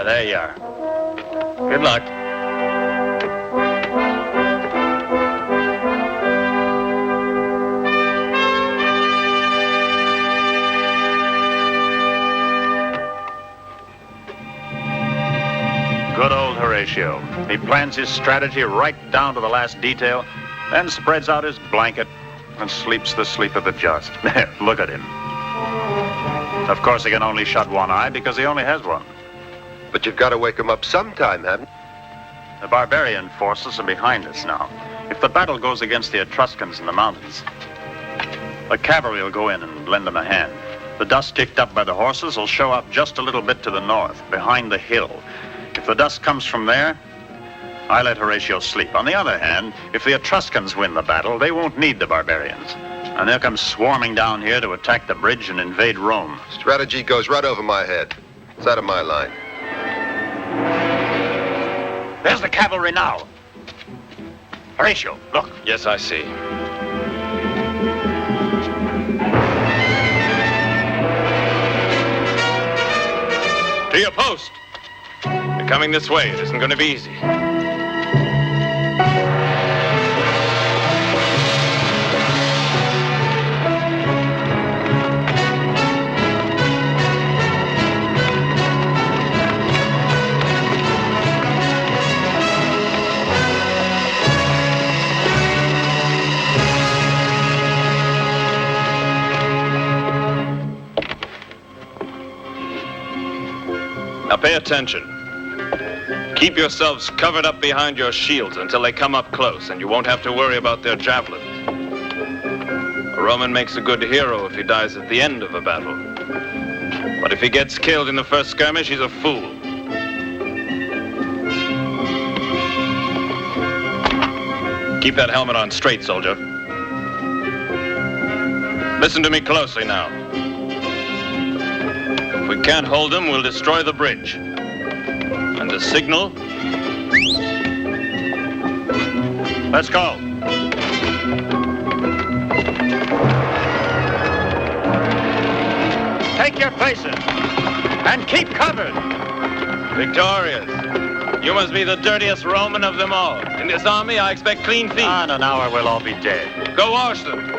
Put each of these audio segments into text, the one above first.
There you are. Good luck. Good old Horatio. He plans his strategy right down to the last detail, then spreads out his blanket and sleeps the sleep of the just. Look at him. Of course, he can only shut one eye because he only has one. But you've got to wake him up sometime, haven't you? The barbarian forces are behind us now. If the battle goes against the Etruscans in the mountains, the cavalry will go in and lend them a hand. The dust kicked up by the horses will show up just a little bit to the north, behind the hill. If the dust comes from there, I let Horatio sleep. On the other hand, if the Etruscans win the battle, they won't need the barbarians. And they'll come swarming down here to attack the bridge and invade Rome. Strategy goes right over my head. It's out of my line. There's the cavalry now. Horatio, look. Yes, I see. To your post. They're coming this way. It isn't going to be easy. Now pay attention. Keep yourselves covered up behind your shields until they come up close, and you won't have to worry about their javelins. A Roman makes a good hero if he dies at the end of a battle. But if he gets killed in the first skirmish, he's a fool. Keep that helmet on straight, soldier. Listen to me closely now. If we can't hold them, we'll destroy the bridge. And the signal? Let's go. Take your places and keep covered. Victorious. You must be the dirtiest Roman of them all. In this army, I expect clean feet. In an hour, we'll all be dead. Go wash them.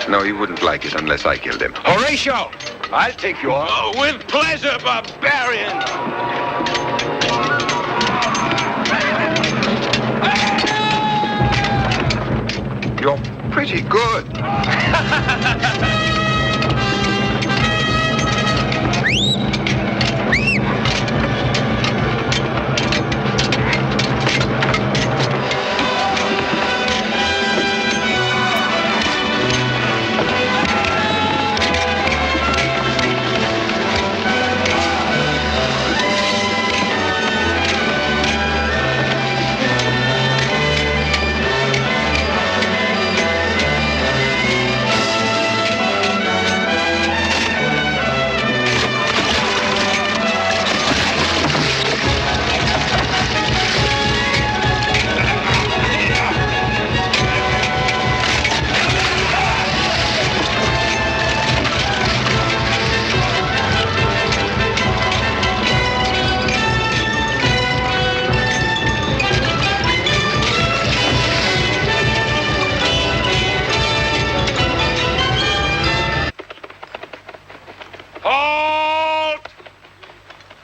No, he wouldn't like it unless I killed him. Horatio! I'll take you on. Oh, with pleasure, barbarian! You're pretty good. Halt!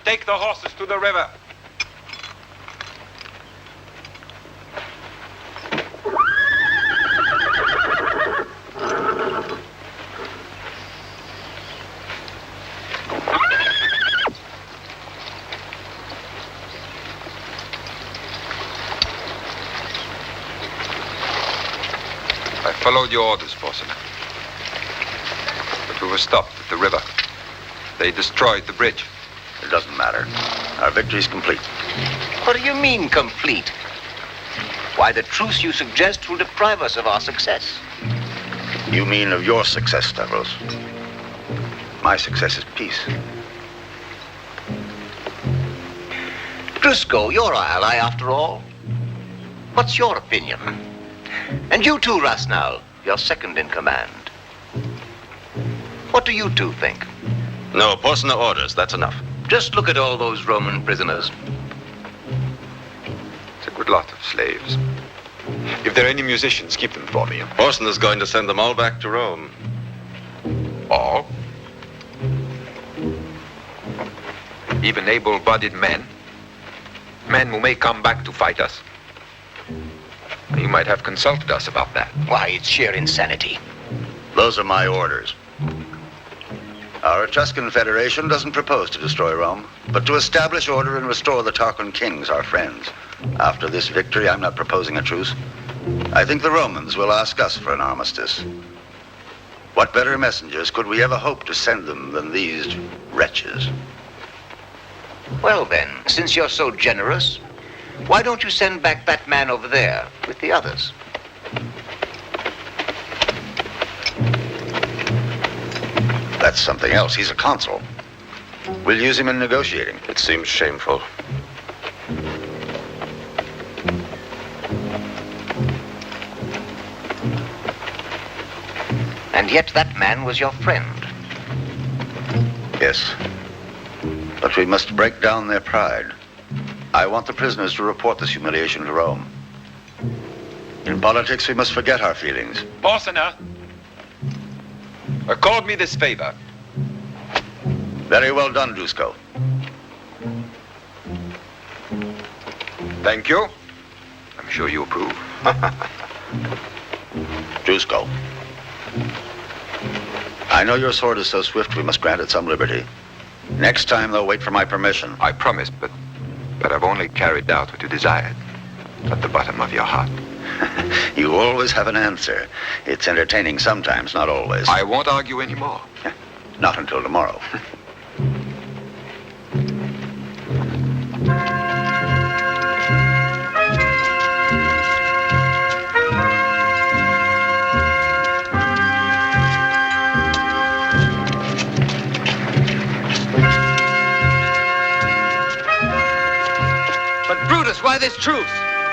Take the horses to the river. I followed your orders, Forsyth. But we were stopped at the river. They destroyed the bridge. It doesn't matter. Our victory's complete. What do you mean, complete? Why, the truce you suggest will deprive us of our success. You mean of your success, Stavros. My success is peace. Driscoll, you're our ally after all. What's your opinion? And you too, Rasnal, you're second in command. What do you two think? No, personal orders, that's enough. Just look at all those Roman prisoners. It's a good lot of slaves. If there are any musicians, keep them for me. Orson is going to send them all back to Rome. All? Even able-bodied men? Men who may come back to fight us? You might have consulted us about that. Why, it's sheer insanity. Those are my orders. Our Etruscan Federation doesn't propose to destroy Rome, but to establish order and restore the Tarquin kings, our friends. After this victory, I'm not proposing a truce. I think the Romans will ask us for an armistice. What better messengers could we ever hope to send them than these wretches? Well then, since you're so generous, why don't you send back that man over there with the others? That's something else. He's a consul. We'll use him in negotiating. It seems shameful. And yet that man was your friend. Yes. But we must break down their pride. I want the prisoners to report this humiliation to Rome. In politics, we must forget our feelings. Borsana, accord me this favor. Very well done, Dusko. Thank you. I'm sure you approve. Dusko. I know your sword is so swift we must grant it some liberty. Next time, they'll wait for my permission. I promised, but I've only carried out what you desired. At the bottom of your heart. You always have an answer. It's entertaining sometimes, not always. I won't argue anymore. Not until tomorrow. But Brutus, why this truce?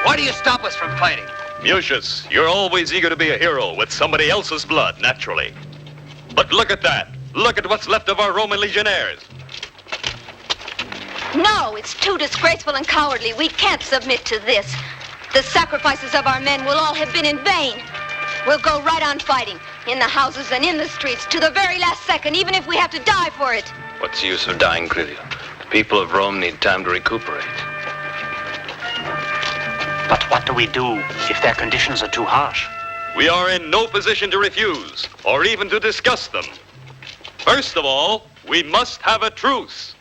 Why do you stop us from fighting? Mucius, you're always eager to be a hero with somebody else's blood, naturally. But look at that. Look at what's left of our Roman legionnaires. No, it's too disgraceful and cowardly. We can't submit to this. The sacrifices of our men will all have been in vain. We'll go right on fighting. In the houses and in the streets, to the very last second, even if we have to die for it. What's the use of dying, Clidio? The people of Rome need time to recuperate. But what do we do if their conditions are too harsh? We are in no position to refuse, or even to discuss them. First of all, we must have a truce.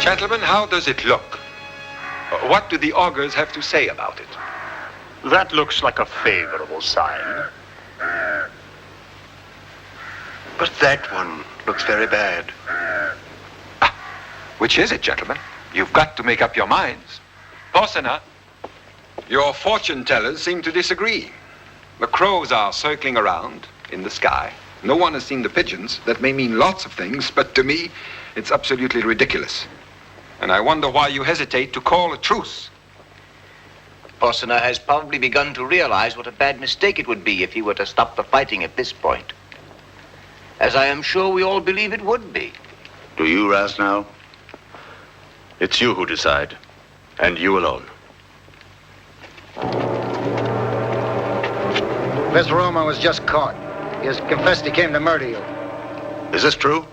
Gentlemen, how does it look? What do the augurs have to say about it? That looks like a favorable sign. But that one looks very bad. Which is it, gentlemen? You've got to make up your minds. Bosena, your fortune tellers seem to disagree. The crows are circling around in the sky. No one has seen the pigeons. That may mean lots of things, but to me, it's absolutely ridiculous. And I wonder why you hesitate to call a truce. Bosena has probably begun to realize what a bad mistake it would be if he were to stop the fighting at this point. As I am sure we all believe it would be. Do you, Rasnow? It's you who decide, and you alone. Miss Roma was just caught. He has confessed he came to murder you. Is this true?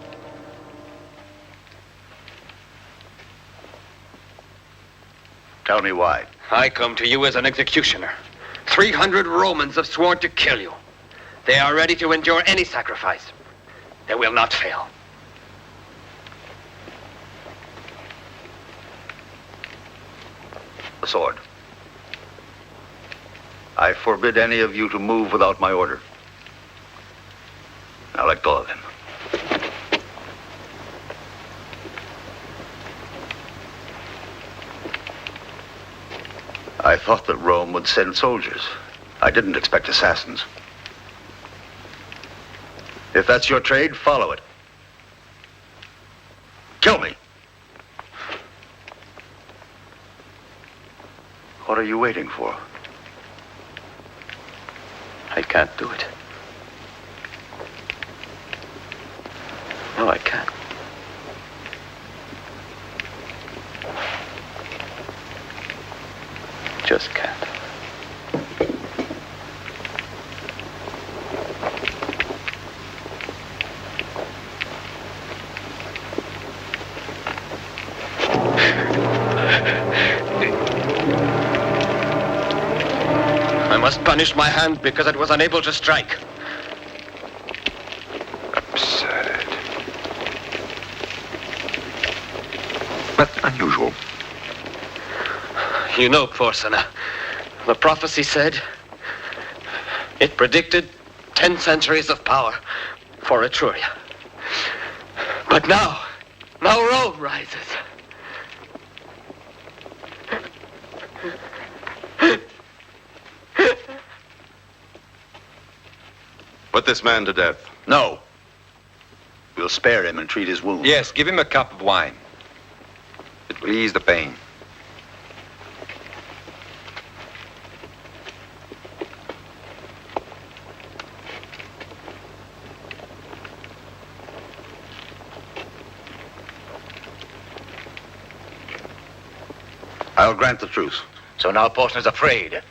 Tell me why. I come to you as an executioner. 300 Romans have sworn to kill you. They are ready to endure any sacrifice. They will not fail. The sword. I forbid any of you to move without my order. Now let go of him. I thought that Rome would send soldiers. I didn't expect assassins. If that's your trade, follow it. Kill me. What are you waiting for? I can't do it. No, I can't. Just can't. I must punish my hand because it was unable to strike. Absurd. But unusual. You know, Porsena, the prophecy said it predicted 10 centuries of power for Etruria. But now Rome rises. Put this man to death. No. We'll spare him and treat his wounds. Yes, give him a cup of wine. It will ease the pain. I'll grant the truce. So now Porsena's afraid.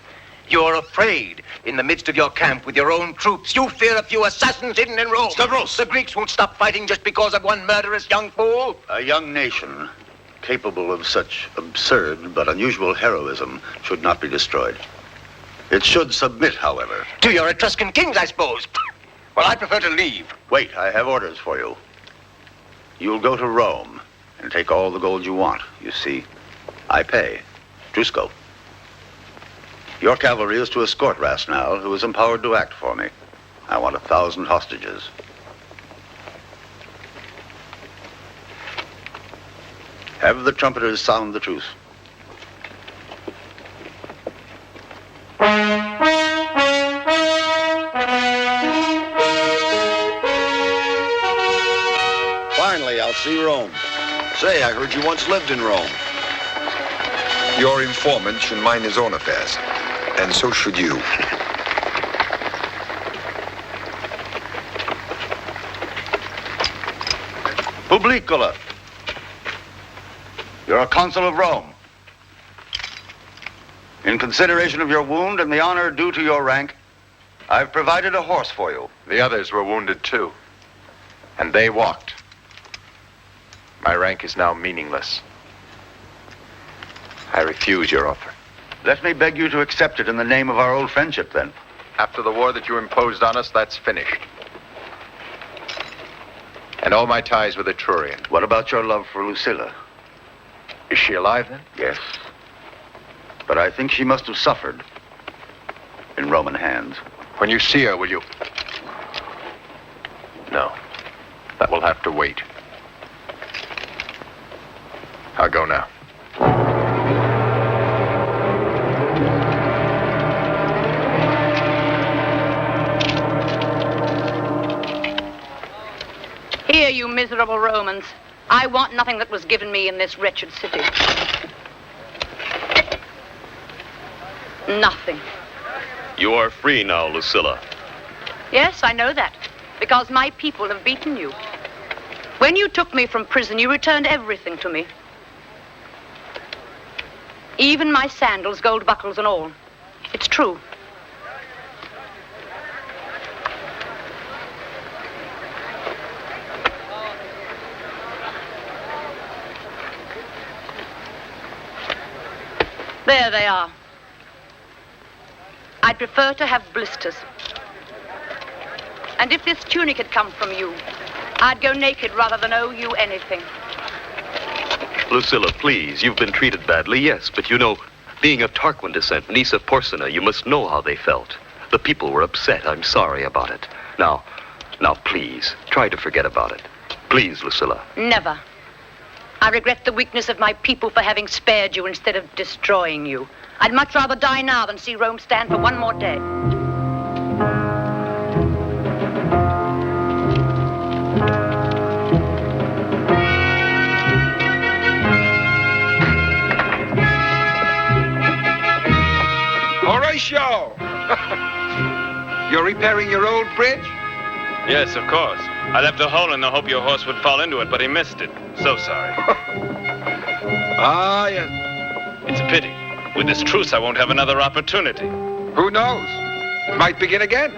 You're afraid in the midst of your camp with your own troops. You fear a few assassins hidden in Rome. Stavros! The Greeks won't stop fighting just because of one murderous young fool. A young nation capable of such absurd but unusual heroism should not be destroyed. It should submit, however. To your Etruscan kings, I suppose. Well, I prefer to leave. Wait, I have orders for you. You'll go to Rome and take all the gold you want. You see, I pay. Trusco. Your cavalry is to escort Rasnow, who is empowered to act for me. I want 1,000 hostages. Have the trumpeters sound the truce. Why see Rome. Say, I heard you once lived in Rome. Your informant should mind his own affairs. And so should you. Publicola. You're a consul of Rome. In consideration of your wound and the honor due to your rank, I've provided a horse for you. The others were wounded too. And they walked. My rank is now meaningless. I refuse your offer. Let me beg you to accept it in the name of our old friendship, then. After the war that you imposed on us, that's finished. And all my ties with Etruria. What about your love for Lucilla? Is she alive, then? Yes. But I think she must have suffered in Roman hands. When you see her, will you? No. That will have to wait. I'll go now. Here, you miserable Romans. I want nothing that was given me in this wretched city. Nothing. You are free now, Lucilla. Yes, I know that. Because my people have beaten you. When you took me from prison, you returned everything to me. Even my sandals, gold buckles and all. It's true. There they are. I'd prefer to have blisters. And if this tunic had come from you, I'd go naked rather than owe you anything. Lucilla, please, you've been treated badly, yes, but you know, being of Tarquin descent, niece of Porcina, you must know how they felt. The people were upset. I'm sorry about it. Now, please, try to forget about it. Please, Lucilla. Never. I regret the weakness of my people for having spared you instead of destroying you. I'd much rather die now than see Rome stand for one more day. Horatio! You're repairing your old bridge? Yes, of course. I left a hole in the hope your horse would fall into it, but he missed it. So sorry. Ah, yes. It's a pity. With this truce, I won't have another opportunity. Who knows? It might begin again.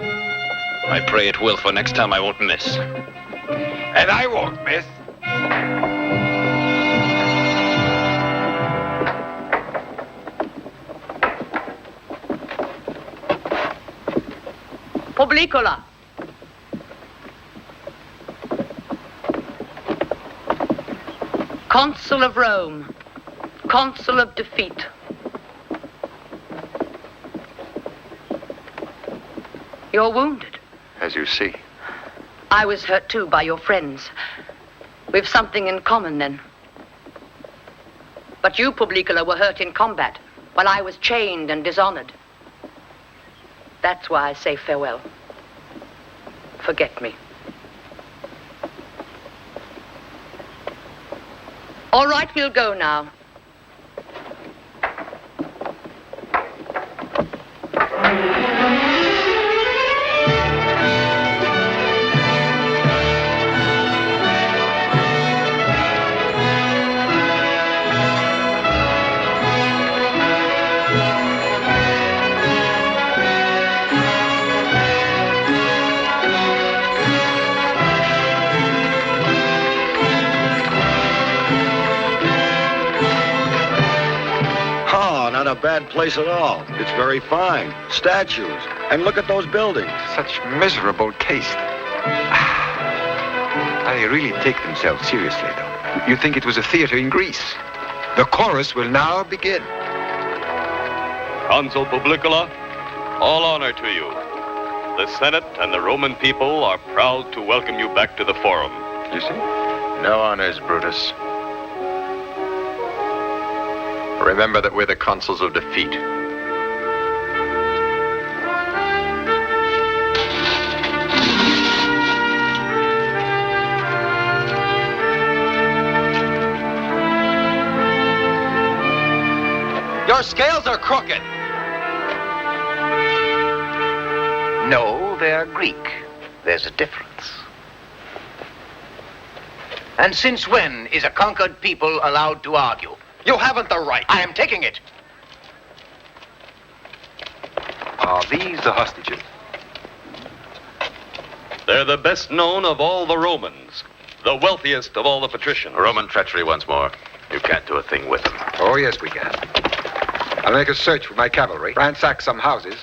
I pray it will, for next time I won't miss. And I won't miss. Publicola. Consul of Rome. Consul of defeat. You're wounded. As you see. I was hurt too by your friends. We've something in common then. But you, Publicola, were hurt in combat, while I was chained and dishonored. That's why I say farewell. Forget me. All right, we'll go now. Not a bad place at all. It's very fine. Statues. And look at those buildings. Such miserable taste. They really take themselves seriously, though. You think it was a theater in Greece. The chorus will now begin. Consul Publicola, all honor to you. The Senate and the Roman people are proud to welcome you back to the Forum. You see? No honors, Brutus. Remember that we're the consuls of defeat. Your scales are crooked. No, they're Greek. There's a difference. And since when is a conquered people allowed to argue? You haven't the right. I am taking it. Are these the hostages? They're the best known of all the Romans. The wealthiest of all the patricians. Roman treachery once more. You can't do a thing with them. Oh, yes, we can. I'll make a search with my cavalry, ransack some houses,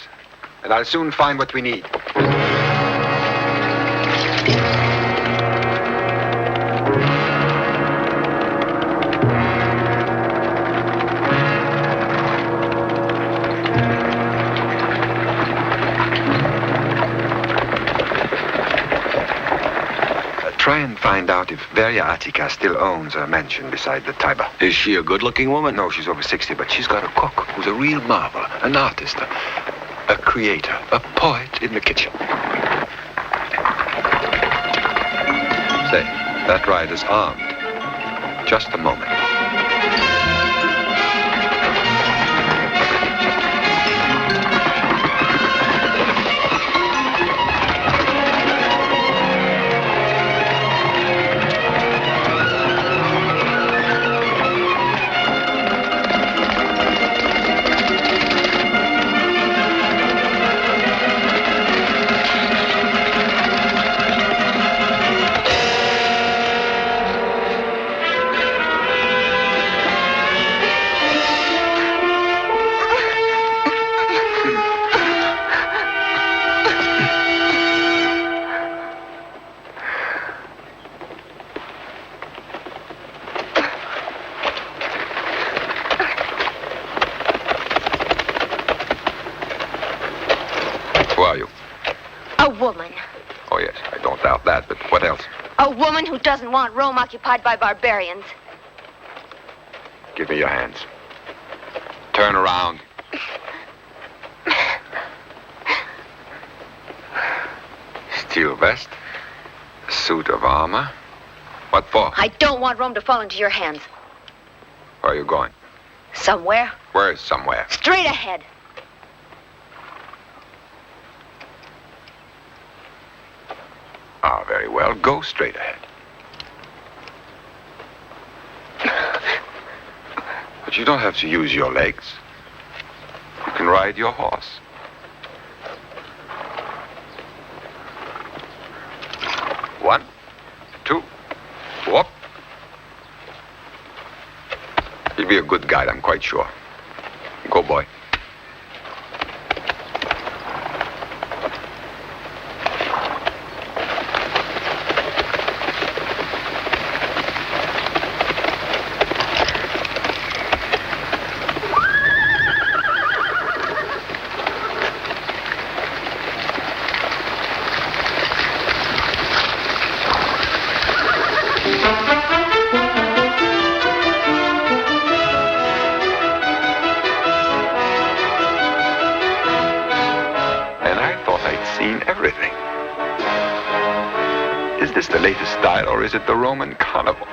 and I'll soon find what we need. Try and find out if Veria Attica still owns a mansion beside the Tiber. Is she a good-looking woman? No, she's over 60, but she's got a cook who's a real marvel, an artist, a creator, a poet in the kitchen. Say, that rider's armed. Just a moment. Who are you? A woman. Oh, yes, I don't doubt that, but what else? A woman who doesn't want Rome occupied by barbarians. Give me your hands. Turn around. Steel vest. A suit of armor. What for? I don't want Rome to fall into your hands. Where are you going? Somewhere. Where is somewhere? Straight ahead. Ah, very well. Go straight ahead. But you don't have to use your legs. You can ride your horse. One, two, whoop. He'll be a good guide, I'm quite sure. Go, boy. Everything. Is this the latest style, or is it the Roman carnival?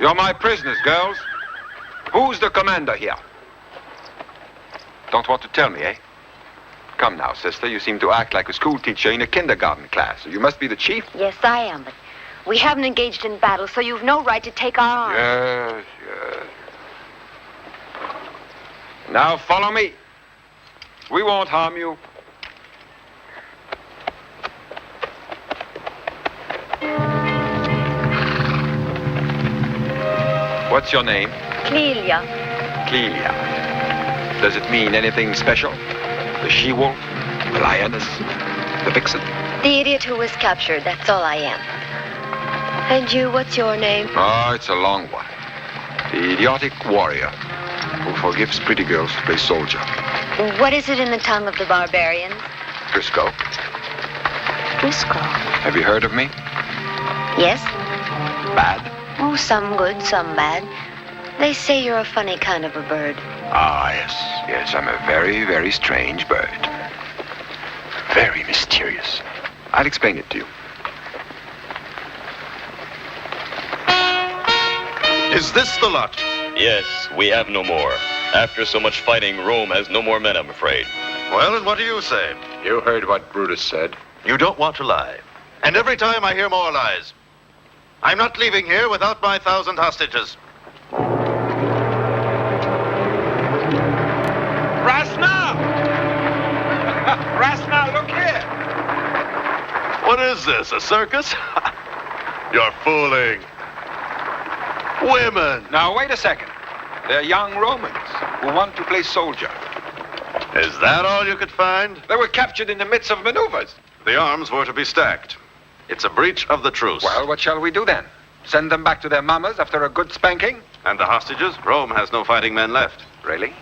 You're my prisoners, girls. Who's the commander here? Don't want to tell me, eh? Come now, sister. You seem to act like a school teacher in a kindergarten class. You must be the chief. Yes, I am, but we haven't engaged in battle, so you've no right to take our arms. Yes, yes. Now follow me. We won't harm you. What's your name? Clelia. Clelia. Does it mean anything special? The she-wolf? The lioness? The vixen? The idiot who was captured, that's all I am. And you, what's your name? Oh, it's a long one. The idiotic warrior who forgives pretty girls to play soldier. What is it in the tongue of the barbarians? Driscoll. Driscoll. Have you heard of me? Yes. Bad? Oh, some good, some bad. They say you're a funny kind of a bird. Ah, yes. Yes, I'm a very, very strange bird. Very mysterious. I'll explain it to you. Is this the lot? Yes, we have no more. After so much fighting, Rome has no more men, I'm afraid. Well, and what do you say? You heard what Brutus said. You don't want to lie. And every time I hear more lies. I'm not leaving here without my 1,000 hostages. Rasna! Rasna, look here! What is this, a circus? You're fooling. Women! Now, wait a second. They're young Romans who want to play soldier. Is that all you could find? They were captured in the midst of maneuvers. The arms were to be stacked. It's a breach of the truce. Well, what shall we do then? Send them back to their mamas after a good spanking? And the hostages? Rome has no fighting men left. Really?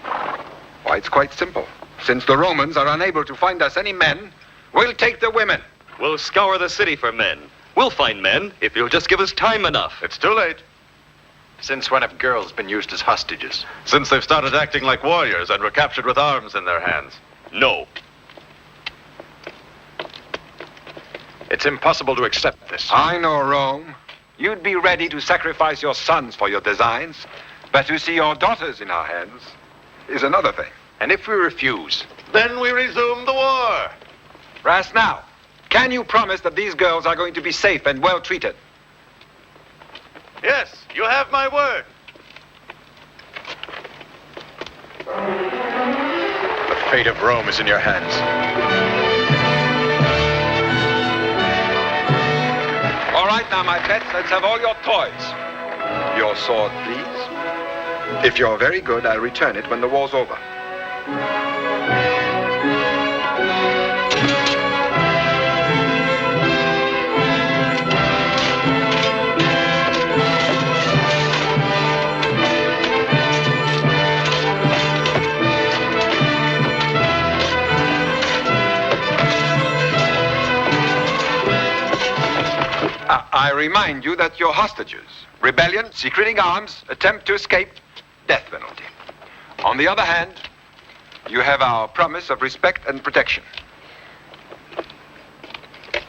Why, it's quite simple. Since the Romans are unable to find us any men, we'll take the women. We'll scour the city for men. We'll find men if you'll just give us time enough. It's too late. Since when have girls been used as hostages? Since they've started acting like warriors and were captured with arms in their hands. No. It's impossible to accept this. I know, Rome. You'd be ready to sacrifice your sons for your designs, but to see your daughters in our hands is another thing. And if we refuse? Then we resume the war. Ras, now, can you promise that these girls are going to be safe and well treated? Yes, you have my word. The fate of Rome is in your hands. All right, now, my pets, let's have all your toys. Your sword, please. If you're very good, I'll return it when the war's over. I remind you that you're hostages. Rebellion, secreting arms, attempt to escape, death penalty. On the other hand, you have our promise of respect and protection.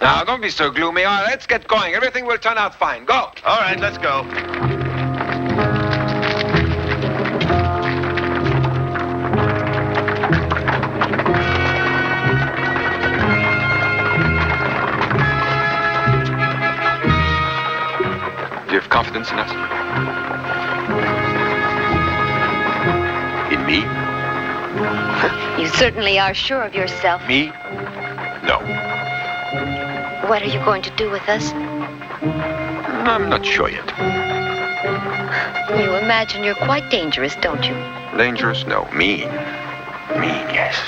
Now, don't be so gloomy. All right, let's get going. Everything will turn out fine. Go. All right, let's go. Do you have confidence in us? In me? You certainly are sure of yourself. Me? No. What are you going to do with us? I'm not sure yet. You imagine you're quite dangerous, don't you? Dangerous? No. Mean. Mean, yes.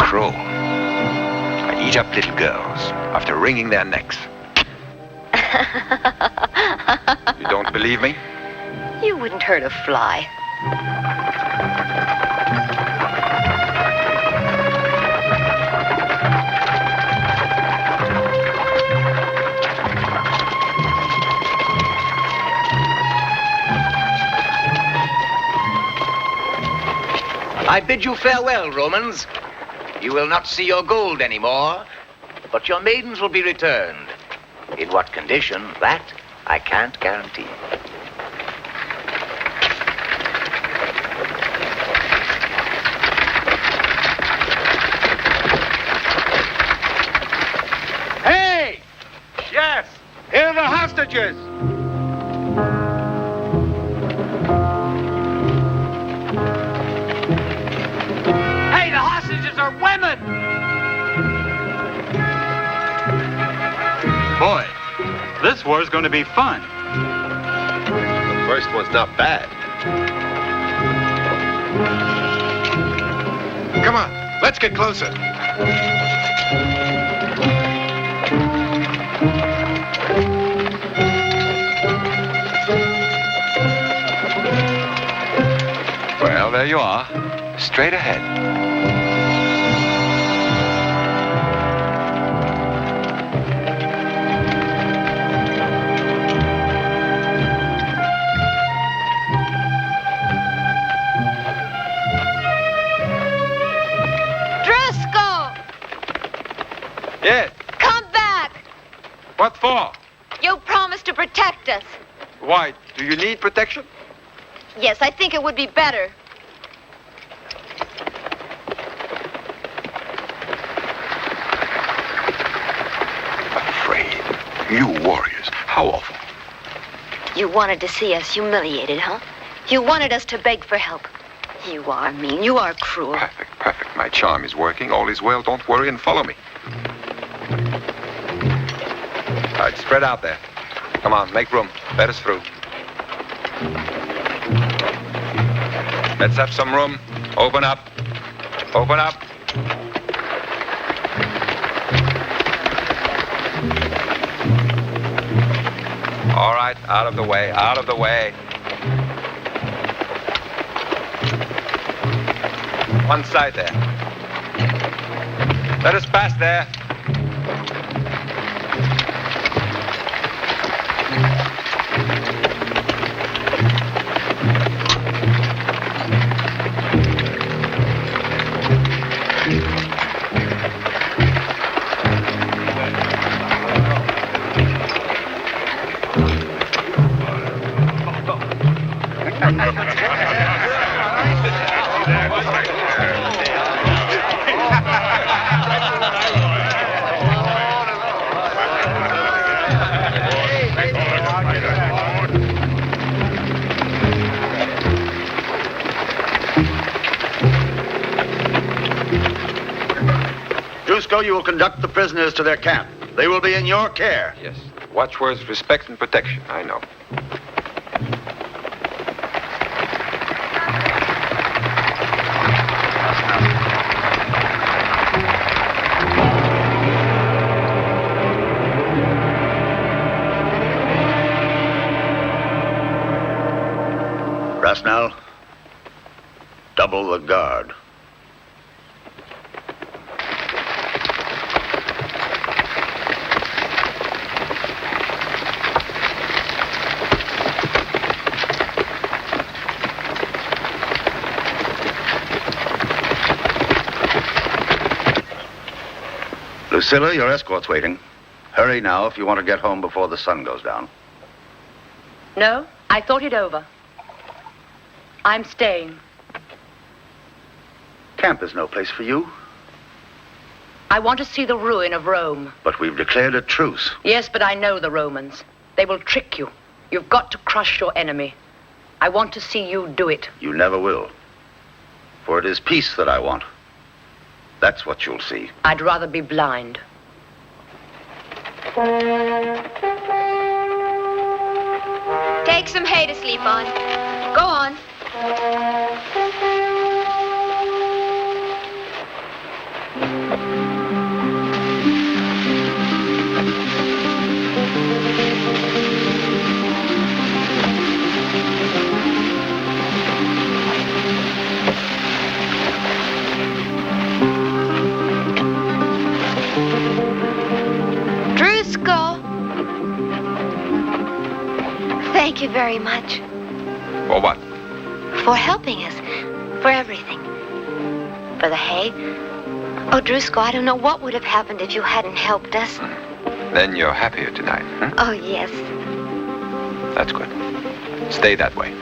Cruel. I eat up little girls after wringing their necks. You don't believe me? You wouldn't hurt a fly. I bid you farewell, Romans. You will not see your gold anymore, but your maidens will be returned. In what condition, that I can't guarantee. Hey! Yes! Here are the hostages! Hey, the hostages are women! Boy, this war's going to be fun. The first one's not bad. Come on, let's get closer. Well, there you are. Straight ahead. Yes. Come back! What for? You promised to protect us. Why? Do you need protection? Yes, I think it would be better. Afraid. You warriors. How awful. You wanted to see us humiliated, huh? You wanted us to beg for help. You are mean. You are cruel. Perfect. My charm is working. All is well. Don't worry and follow me. All right, spread out there. Come on, make room. Let us through. Let's have some room. Open up. Open up. All right, out of the way, out of the way. One side there. Let us pass there. You will conduct the prisoners to their camp. They will be in your care. Yes. Watchwords, respect and protection. I know. Rasnell, double the guard. Lucilla, your escort's waiting. Hurry now if you want to get home before the sun goes down. No, I thought it over. I'm staying. Camp is no place for you. I want to see the ruin of Rome. But we've declared a truce. Yes, but I know the Romans. They will trick you. You've got to crush your enemy. I want to see you do it. You never will. For it is peace that I want. That's what you'll see. I'd rather be blind. Take some hay to sleep on. Go on. Thank you very much. For what? For helping us. For everything. For the hay. Oh, Drusco, I don't know what would have happened if you hadn't helped us. Then you're happier tonight, huh? Oh, yes. That's good. Stay that way.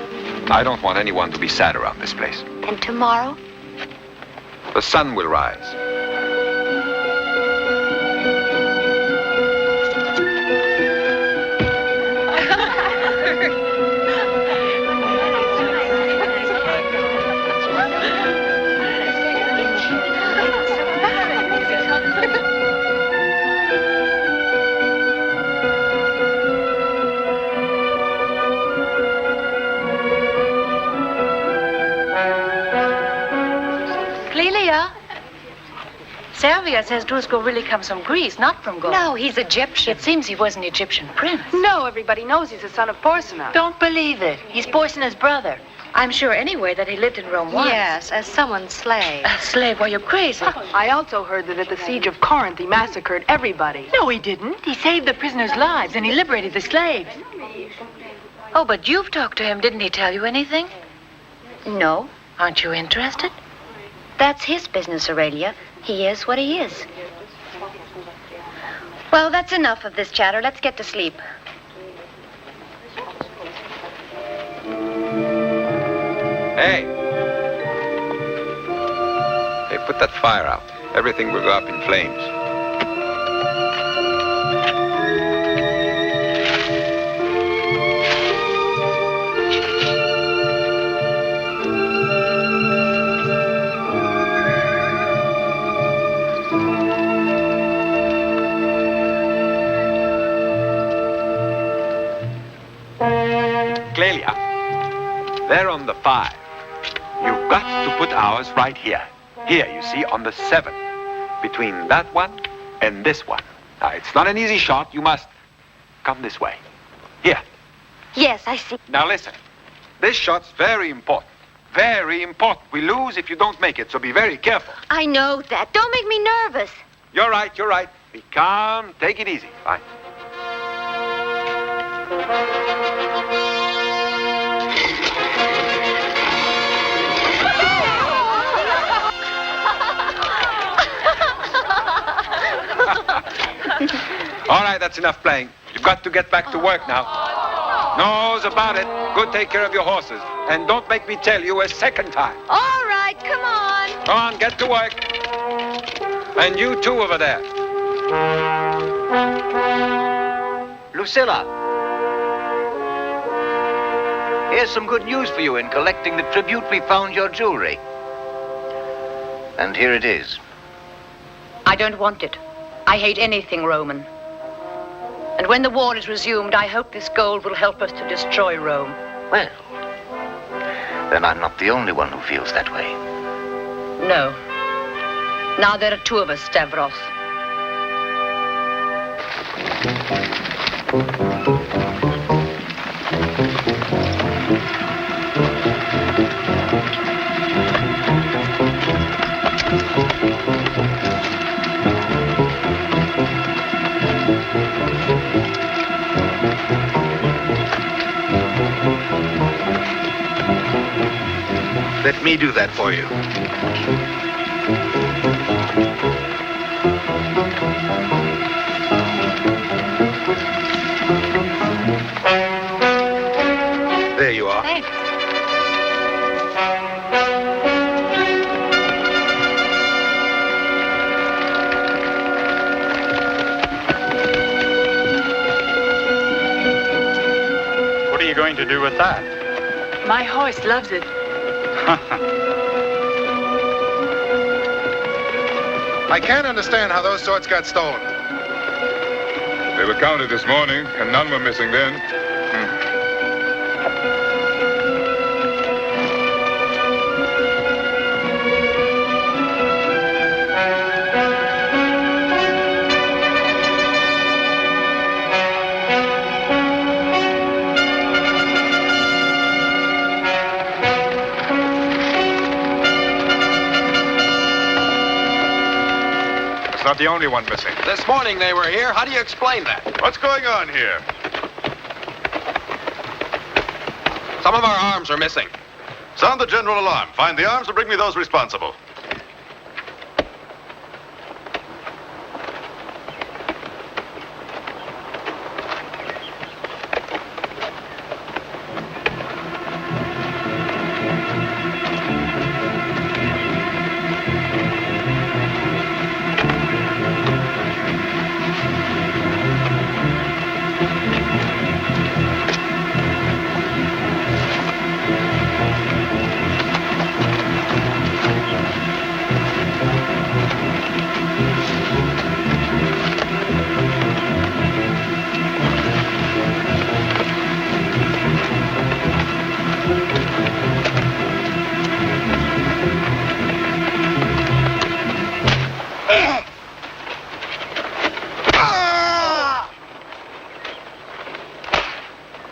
I don't want anyone to be sad around this place. And tomorrow? The sun will rise. Servia says Drusco really comes from Greece, not from Gaul. No, he's Egyptian. It seems he was an Egyptian prince. No, everybody knows he's the son of Porcina. Don't believe it. He's Porcina's brother. I'm sure anyway that he lived in Rome once. Yes, as someone's slave. A slave? Why, you're crazy. I also heard that at the siege of Corinth he massacred everybody. No, he didn't. He saved the prisoners' lives and he liberated the slaves. Oh, but you've talked to him. Didn't he tell you anything? No. Aren't you interested? That's his business, Aurelia. He is what he is. Well, that's enough of this chatter. Let's get to sleep. Hey. Hey, put that fire out. Everything will go up in flames. Clelia, they're on the 5. You've got to put ours right here. Here, you see, on the 7. Between that one and this one. Now, it's not an easy shot. You must come this way. Here. Yes, I see. Now, listen. This shot's very important. Very important. We lose if you don't make it, so be very careful. I know that. Don't make me nervous. You're right, you're right. Be calm. Take it easy. Fine. All right, that's enough playing. You've got to get back to work now. Knows about it. Go take care of your horses. And don't make me tell you a second time. All right, come on. Go on, get to work. And you too over there. Lucilla. Here's some good news for you in collecting the tribute we found your jewelry. And here it is. I don't want it. I hate anything Roman. And when the war is resumed, I hope this gold will help us to destroy Rome. Well, then I'm not the only one who feels that way. No. Now there are 2 of us, Stavros. Let me do that for you. There you are. Thanks. What are you going to do with that? My horse loves it. I can't understand how those swords got stolen. They were counted this morning, and none were missing then. Not the only one missing. This morning they were here. How do you explain that? What's going on here? Some of our arms are missing. Sound the general alarm. Find the arms and bring me those responsible.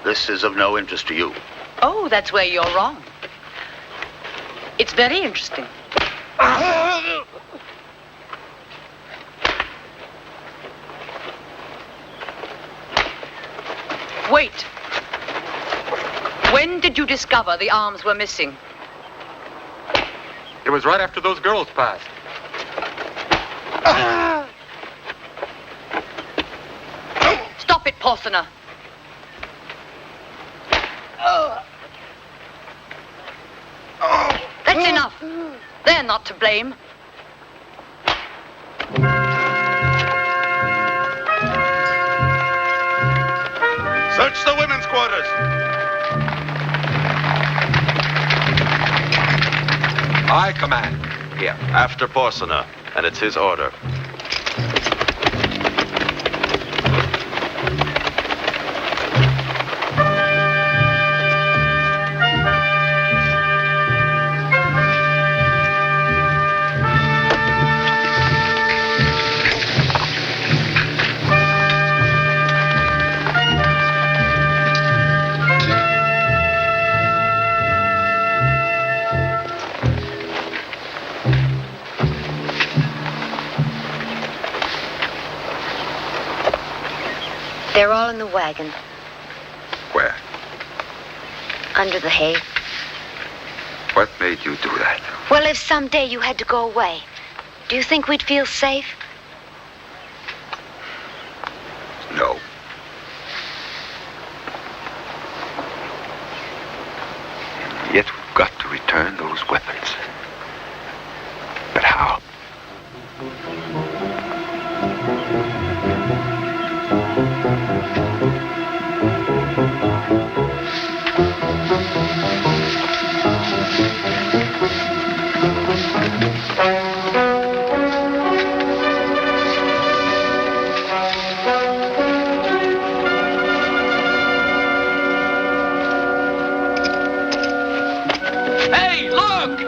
This is of no interest to you. Oh, that's where you're wrong. It's very interesting. Wait. When did you discover the arms were missing? It was right after those girls passed. Porsener. That's enough. They're not to blame. Search the women's quarters. I command. Here. After Porsener, and it's his order. They're all in the wagon. Where? Under the hay. What made you do that? Well, if someday you had to go away, do you think we'd feel safe? No. Yet we've got to return those weapons. But how? Hey, look!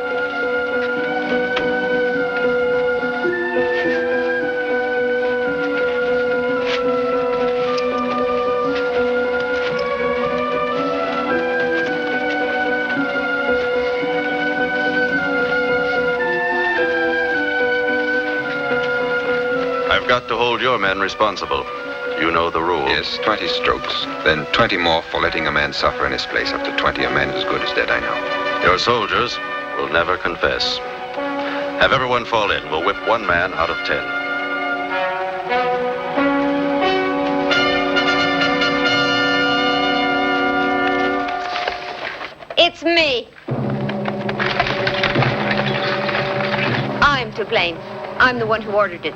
I've got to hold your men responsible. You know the rule. Yes, 20 strokes. Then 20 more for letting a man suffer in his place. After 20, a man is as good as dead, I know. Your soldiers will never confess. Have everyone fall in. We'll whip one man out of 10. It's me. I'm to blame. I'm the one who ordered it.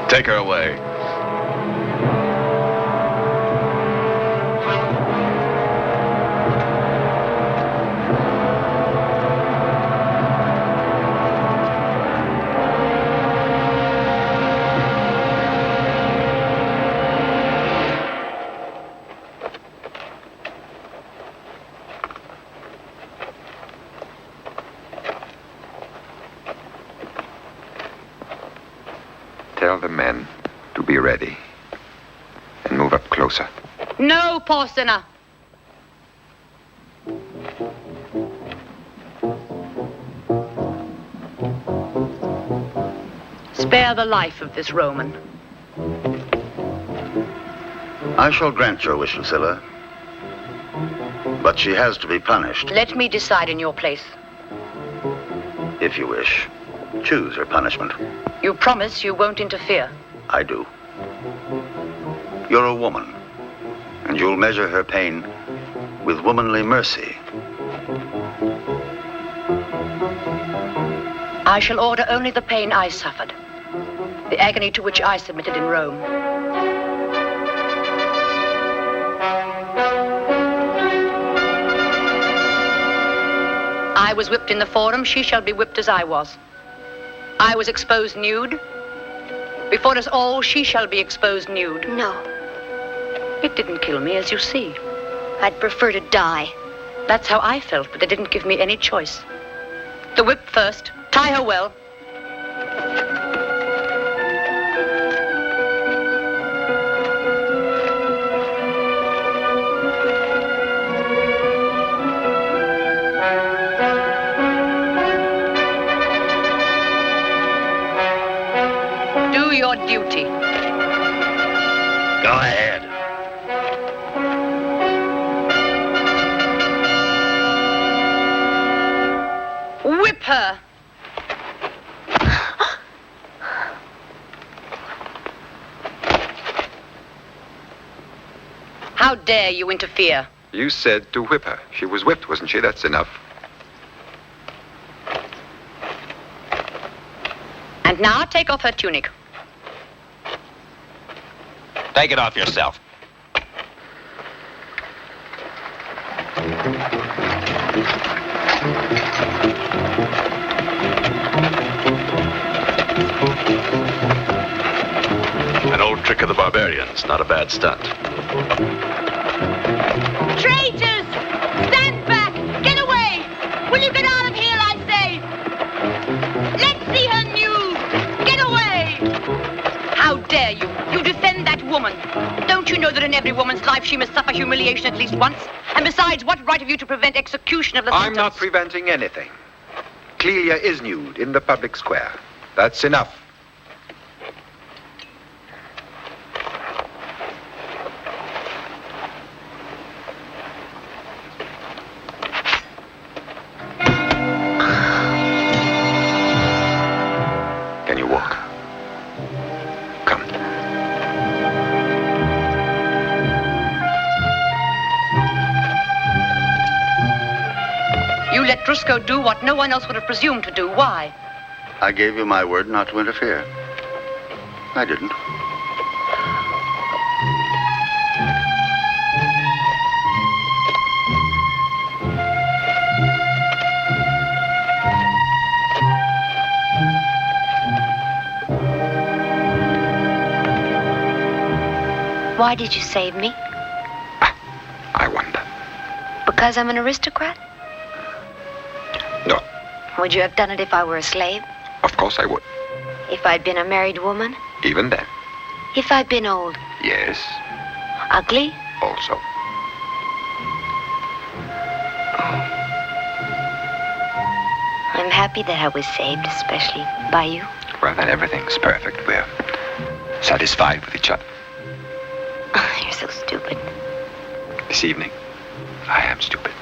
Take her away. Tell the men to be ready and move up closer. No, Porsener. Spare the life of this Roman. I shall grant your wish, Lucilla. But she has to be punished. Let me decide in your place. If you wish. Choose her punishment. You promise you won't interfere. I do. You're a woman, and you'll measure her pain with womanly mercy. I shall order only the pain I suffered, the agony to which I submitted in Rome. I was whipped in the Forum, she shall be whipped as I was. I was exposed nude. Before us all, she shall be exposed nude. No. It didn't kill me, as you see. I'd prefer to die. That's how I felt, but they didn't give me any choice. The whip first. Tie her well. Do your duty. Go ahead. Whip her. How dare you interfere? You said to whip her. She was whipped, wasn't she? That's enough. And now take off her tunic. Take it off yourself. An old trick of the barbarians, not a bad stunt. Traitors! Stand back! Get away! Will you get out of here, I say? Let's see her nude! Get away! How dare you? You defend that woman. Don't you know that in every woman's life she must suffer humiliation at least once? And besides, what right have you to prevent execution of the I'm sentence? not preventing anything. Clelia is nude in the public square. That's enough. Can you walk? Come. You let Drusko do what no one else would have presumed to do. Why? I gave you my word not to interfere. I didn't. Why did you save me? I wonder. Because I'm an aristocrat? No. Would you have done it if I were a slave? Of course I would. If I'd been a married woman? Even then. If I'd been old? Yes. Ugly? Also. I'm happy that I was saved, especially by you. Well, then everything's perfect. We're satisfied with each other. You're so stupid. This evening, I am stupid.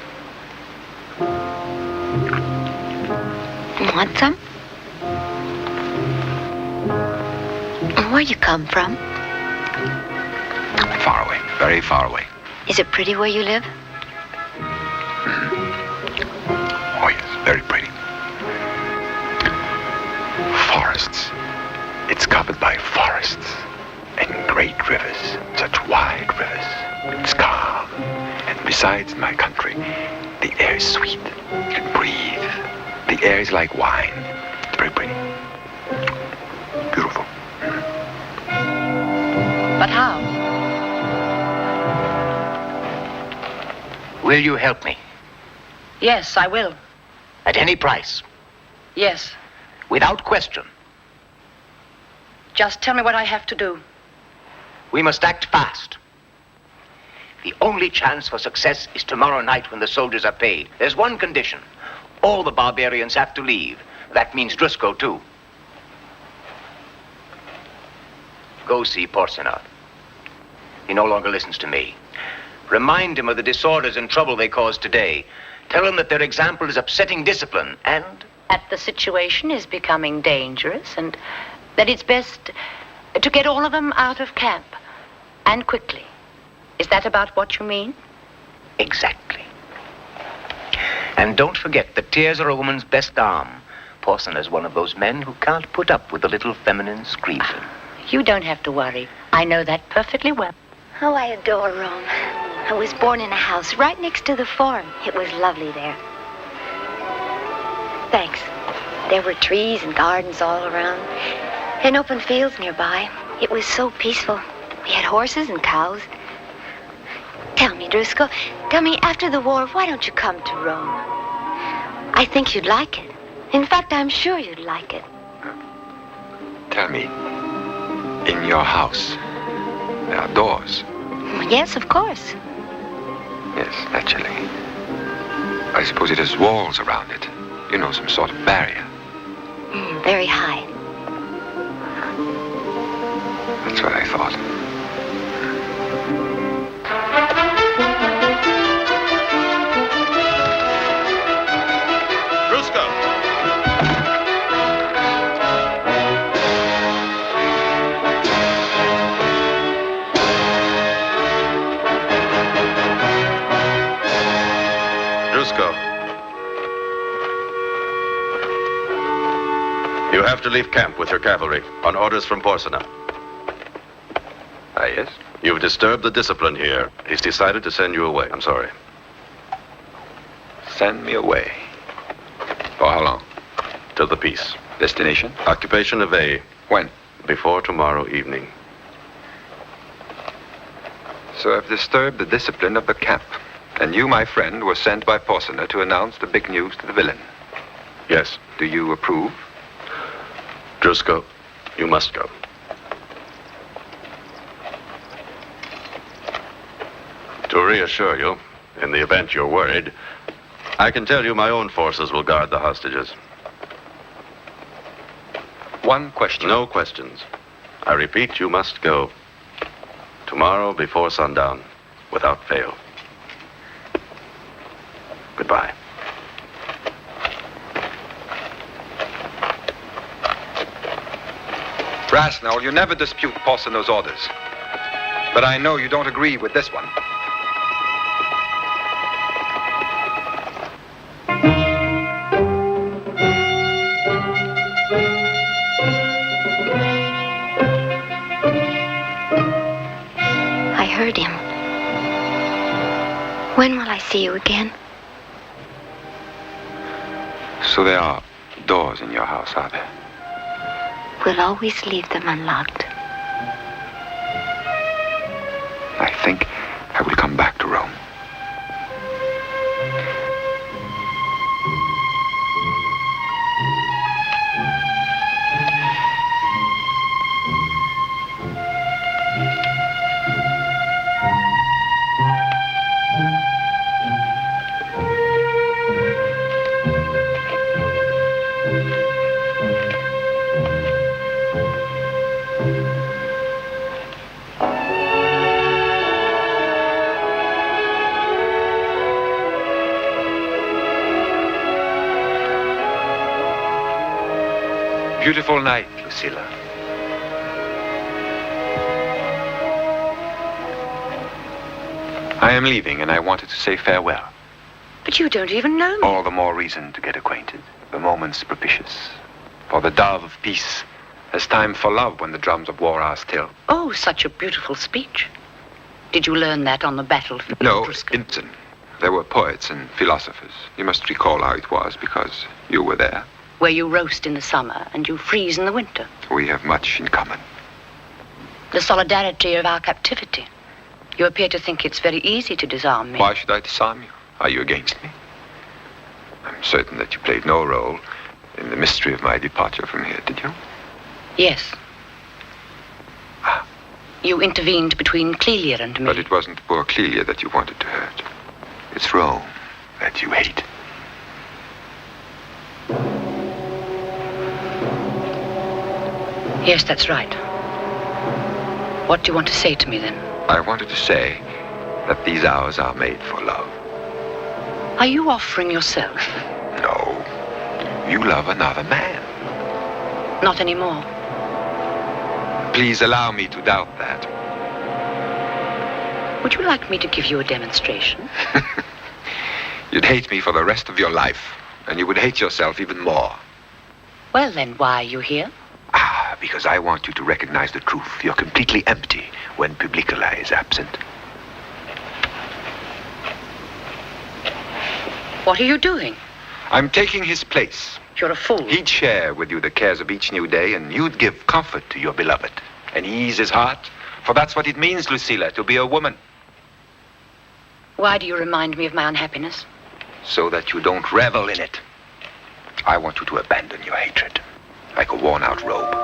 Want some? Where'd you come from? Far away, very far away. Is it pretty where you live? Oh, yes, very pretty. Forests. It's covered by forests and great rivers, such wide rivers. It's calm. And besides, in my country, the air is sweet. You can breathe. The air is like wine. It's very pretty. Beautiful. But how? Will you help me? Yes, I will. At any price? Yes. Without question? Just tell me what I have to do. We must act fast. The only chance for success is tomorrow night when the soldiers are paid. There's one condition. All the barbarians have to leave. That means Drusko, too. Go see Porcina. He no longer listens to me. Remind him of the disorders and trouble they caused today. Tell him that their example is upsetting discipline and... That the situation is becoming dangerous and that it's best to get all of them out of camp. And quickly. Is that about what you mean? Exactly. And don't forget that tears are a woman's best arm. Porcina's one of those men who can't put up with a little feminine screaming. You don't have to worry. I know that perfectly well. Oh, I adore Rome. I was born in a house right next to the farm. It was lovely there. Thanks. There were trees and gardens all around, and open fields nearby. It was so peaceful. We had horses and cows. Tell me, Drusko, tell me, after the war, why don't you come to Rome? I think you'd like it. In fact, I'm sure you'd like it. Tell me, in your house, there are doors? Yes, of course. Yes, naturally. I suppose it has walls around it. You know, some sort of barrier. Very high. That's what I thought. have to leave camp with your cavalry on orders from Porsena. Ah, yes? You've disturbed the discipline here. He's decided to send you away. I'm sorry. Send me away. For how long? Till the peace. Destination? Occupation of A. When? Before tomorrow evening. So I've disturbed the discipline of the camp. And you, my friend, were sent by Porsena to announce the big news to the villain. Yes. Do you approve? Drusko, you must go. To reassure you, in the event you're worried, I can tell you my own forces will guard the hostages. One question. No questions. I repeat, you must go. Tomorrow before sundown, without fail. Goodbye. Rasnell, you never dispute Porsena's orders. But I know you don't agree with this one. I heard him. When will I see you again? So there are doors in your house, are there? We'll always leave them unlocked. I think I will come back to Rome. Beautiful night, Lucilla. I am leaving, and I wanted to say farewell. But you don't even know me. All the more reason to get acquainted. The moment's propitious. For the dove of peace has time for love when the drums of war are still. Oh, such a beautiful speech. Did you learn that on the battlefield? No, in Ibsen. There were poets and philosophers. You must recall how it was, because you were there. Where you roast in the summer and you freeze in the winter. We have much in common. The solidarity of our captivity. You appear to think it's very easy to disarm me. Why should I disarm you? Are you against me? I'm certain that you played no role in the mystery of my departure from here, did you? Yes. You intervened between Clelia and me. But it wasn't poor Clelia that you wanted to hurt. It's Rome that you hate. Yes, that's right. What do you want to say to me, then? I wanted to say that these hours are made for love. Are you offering yourself? No. You love another man. Not anymore. Please allow me to doubt that. Would you like me to give you a demonstration? You'd hate me for the rest of your life, and you would hate yourself even more. Well, then, why are you here? Because I want you to recognize the truth. You're completely empty when Publicola is absent. What are you doing? I'm taking his place. You're a fool. He'd share with you the cares of each new day, and you'd give comfort to your beloved and ease his heart. For that's what it means, Lucilla, to be a woman. Why do you remind me of my unhappiness? So that you don't revel in it. I want you to abandon your hatred, like a worn-out robe.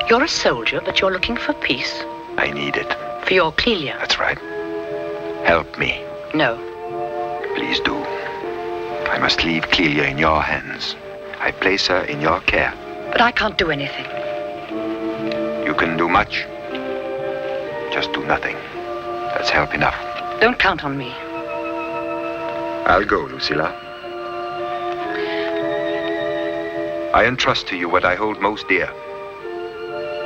You're a soldier, but you're looking for peace. I need it. For your Clelia. That's right. Help me. No. Please do. I must leave Clelia in your hands. I place her in your care. But I can't do anything. You can do much. Just do nothing. That's help enough. Don't count on me. I'll go, Lucilla. I entrust to you what I hold most dear.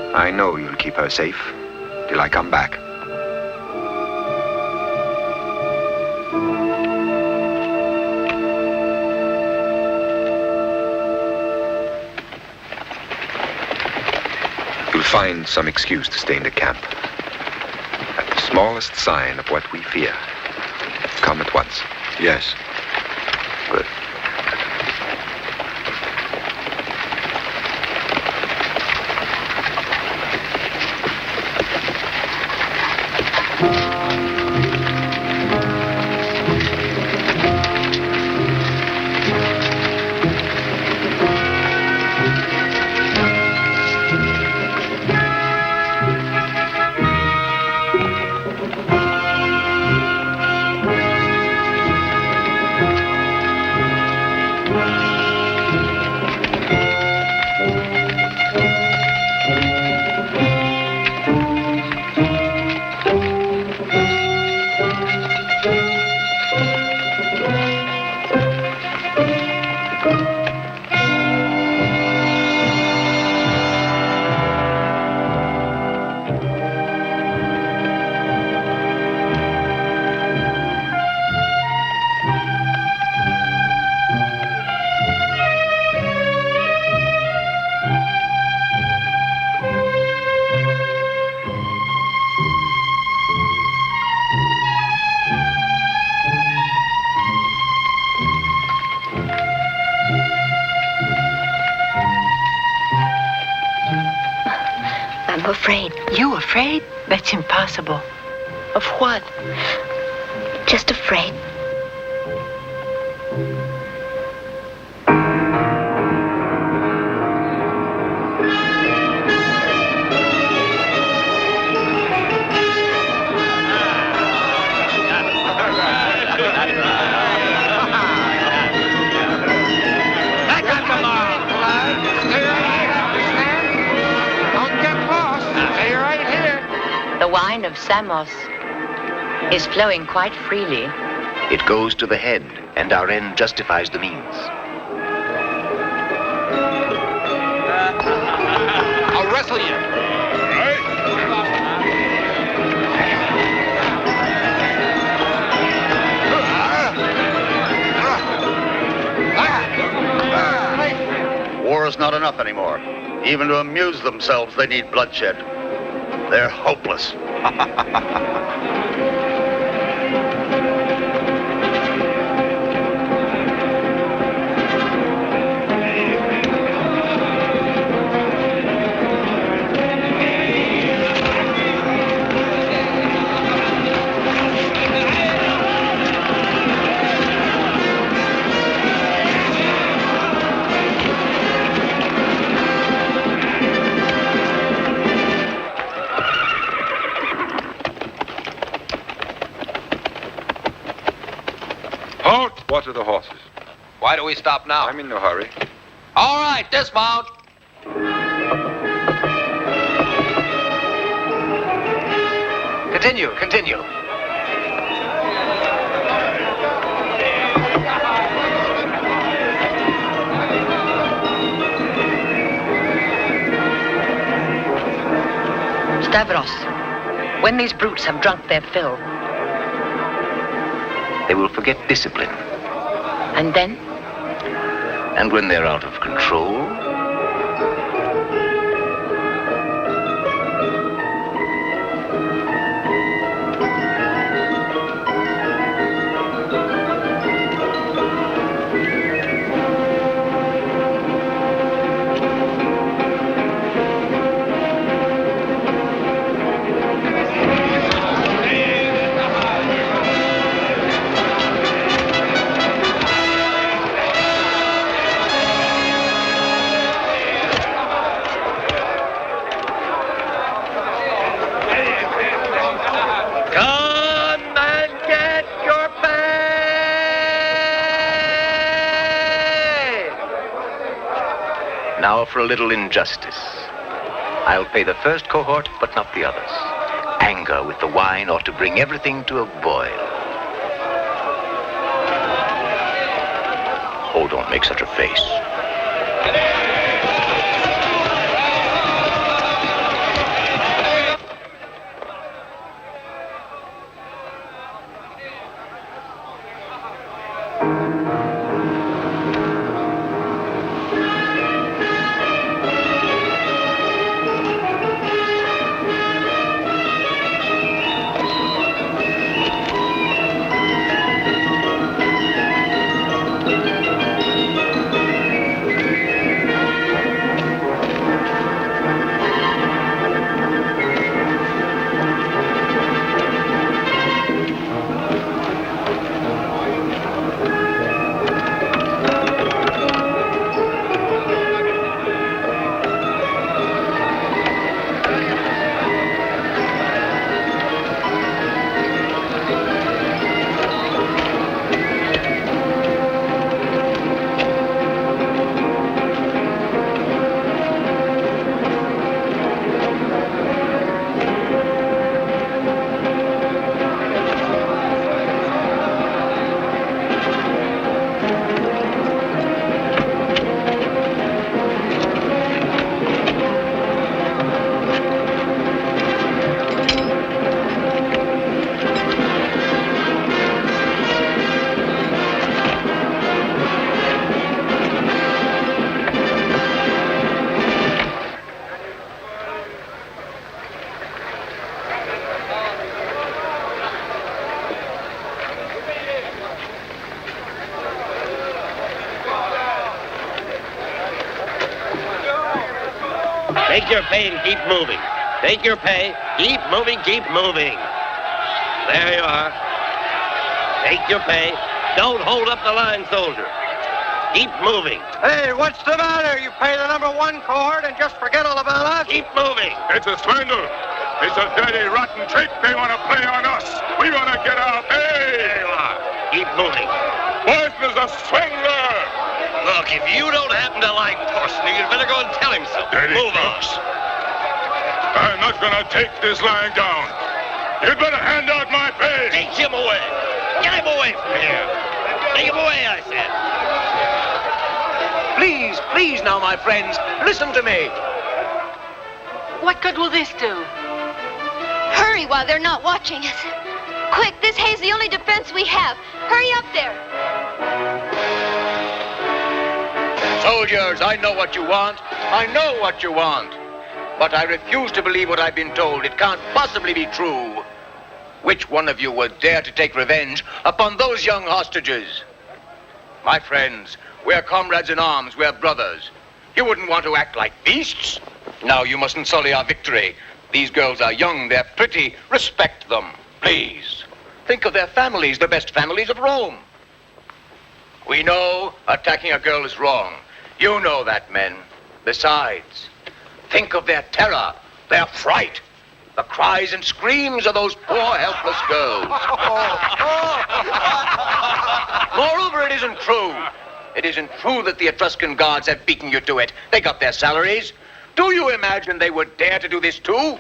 I know you'll keep her safe till I come back. You'll find some excuse to stay in the camp. At the smallest sign of what we fear, come at once. Yes. Good. I'm afraid. You afraid? That's impossible. Of what? Just afraid. The wine of Samos is flowing quite freely. It goes to the head, and our end justifies the means. I'll wrestle you. War is not enough anymore. Even to amuse themselves, they need bloodshed. They're hopeless. Halt! What are the horses? Why do we stop now? I'm in no hurry. All right, dismount. Continue. Stavros, when these brutes have drunk their fill, They will forget discipline. and then? And when they're out of control, now for a little injustice. I'll pay the first cohort, but not the others. Anger with the wine ought to bring everything to a boil. Oh, don't make such a face. Take your pay and keep moving. Take your pay. Keep moving, keep moving. There you are. Take your pay. Don't hold up the line, soldier. Keep moving. Hey, what's the matter? You pay the number 1 cohort and just forget all about us? Keep moving. It's a swindle. It's a dirty, rotten trick they want to play on us. We want to get our pay. There you are. Keep moving. Porson's a swindler. Look, if you don't happen to like Porson, you'd better go and tell him so. Dirty Move crooks. I'm not going to take this lying down. You'd better hand out my pay. Take him away. Get him away from here. Take him away, I said. Please, please now, my friends, listen to me. What good will this do? Hurry while they're not watching us. Quick, this hay's the only defense we have. Hurry up there. Soldiers, I know what you want. I know what you want. But I refuse to believe what I've been told. It can't possibly be true. Which one of you would dare to take revenge upon those young hostages? My friends, we're comrades in arms. We're brothers. You wouldn't want to act like beasts. Now, you mustn't sully our victory. These girls are young. They're pretty. Respect them, please. Think of their families, the best families of Rome. We know attacking a girl is wrong. You know that, men. Besides, think of their terror, their fright, the cries and screams of those poor, helpless girls. Moreover, it isn't true. It isn't true that the Etruscan guards have beaten you to it. They got their salaries. Do you imagine they would dare to do this too?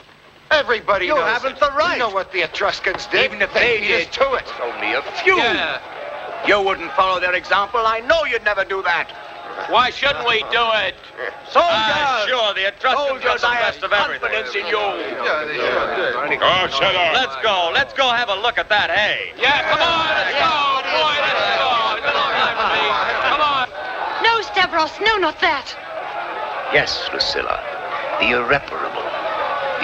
Everybody knows. You haven't the right. You know what the Etruscans did. Even if they beat us did, to it. it's only a few. Yeah. You wouldn't follow their example. I know you'd never do that. Why shouldn't we do it? Soldiers! Sure, the Etruscans got Soldiers, the I have best of everything. confidence in you. Oh, shut up. Let's go. Let's go have a look at that hay. Yeah, come on. Let's go, boy. Let's go. It's no time for me. Come on. No, Stavros, no, not that. Yes, Lucilla. The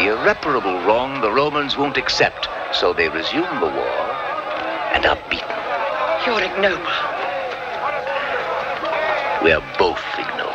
irreparable wrong the Romans won't accept, so they resume the war and are beaten. You're ignoble. We are both ignoble.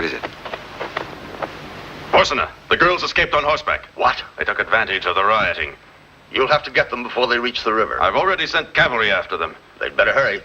What is it? Porsena, the girls escaped on horseback. What? They took advantage of the rioting. You'll have to get them before they reach the river. I've already sent cavalry after them. They'd better hurry.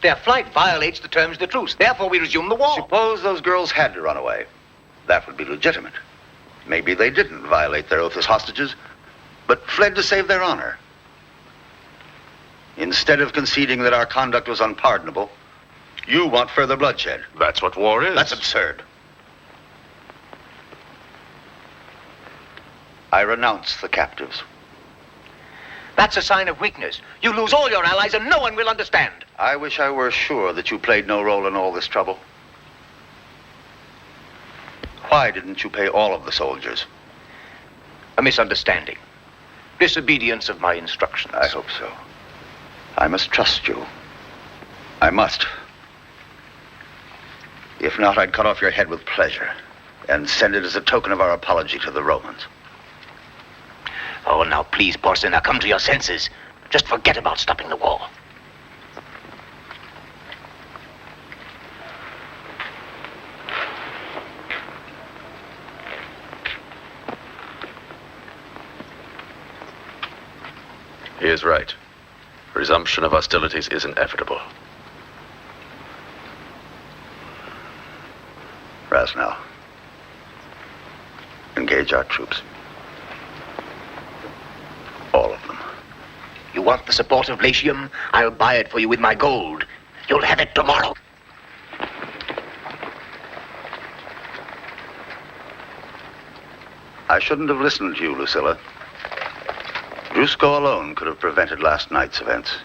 Their flight violates the terms of the truce. Therefore, we resume the war. Suppose those girls had to run away. That would be legitimate. Maybe they didn't violate their oath as hostages, but fled to save their honor. Instead of conceding that our conduct was unpardonable, you want further bloodshed. That's what war is. That's absurd. I renounce the captives. That's a sign of weakness. You lose all your allies and no one will understand. I wish I were sure that you played no role in all this trouble. Why didn't you pay all of the soldiers? A misunderstanding. Disobedience of my instructions. I hope so. I must trust you. I must. If not, I'd cut off your head with pleasure and send it as a token of our apology to the Romans. Oh, now please, Porsena, come to your senses. Just forget about stopping the war. He is right. Resumption of hostilities is inevitable. Rasnau, engage our troops. All of them. You want the support of Latium? I'll buy it for you with my gold. You'll have it tomorrow. I shouldn't have listened to you, Lucilla. Drusko alone could have prevented last night's events.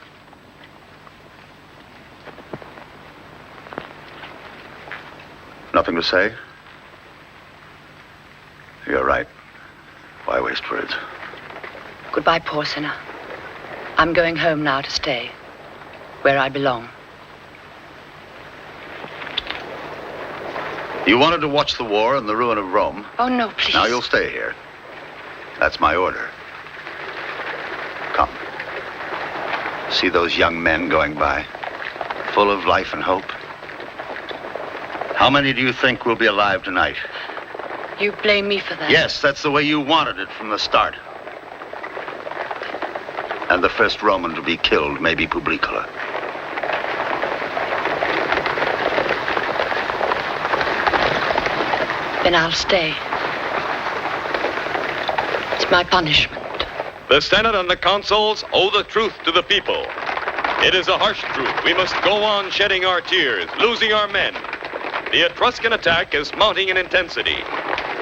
Nothing to say? You're right. Why waste words? Goodbye, Porsena. I'm going home now to stay, where I belong. You wanted to watch the war and the ruin of Rome. Oh, no, please. Now you'll stay here. That's my order. Come. See those young men going by, full of life and hope? How many do you think will be alive tonight? You blame me for that? Yes, that's the way you wanted it from the start. And the first Roman to be killed may be Publicola. Then I'll stay. It's my punishment. The Senate and the consuls owe the truth to the people. It is a harsh truth. We must go on shedding our tears, losing our men. The Etruscan attack is mounting in intensity,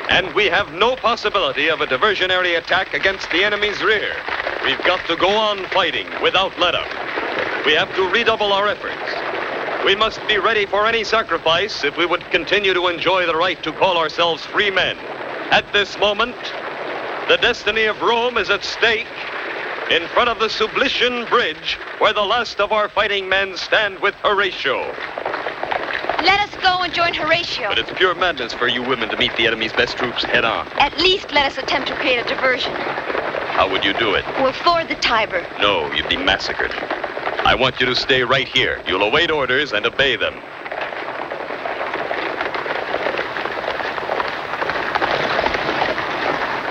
and we have no possibility of a diversionary attack against the enemy's rear. We've got to go on fighting without let-up. We have to redouble our efforts. We must be ready for any sacrifice if we would continue to enjoy the right to call ourselves free men. At this moment, the destiny of Rome is at stake in front of the Sublician Bridge, where the last of our fighting men stand with Horatio. Let us go and join Horatio. But it's pure madness for you women to meet the enemy's best troops head on. At least let us attempt to create a diversion. How would you do it? We'll ford the Tiber. No, you'd be massacred. I want you to stay right here. You'll await orders and obey them.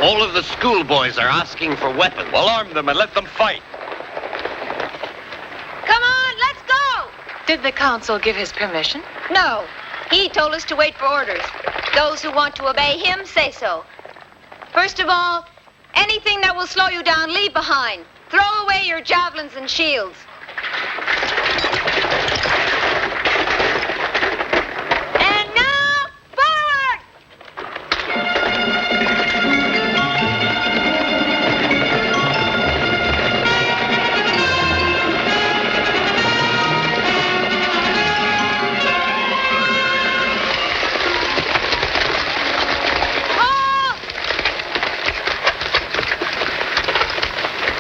All of the schoolboys are asking for weapons. Well, arm them and let them fight. Come on, let's go! Did the consul give his permission? No. He told us to wait for orders. Those who want to obey him, say so. First of all, anything that will slow you down, leave behind. Throw away your javelins and shields. And now, forward!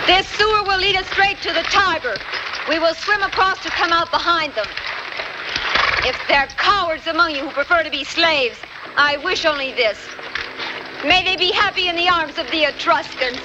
This sewer will lead us straight to the Tiber. We will swim across to come out behind them. If there are cowards among you who prefer to be slaves, I wish only this. May they be happy in the arms of the Etruscans.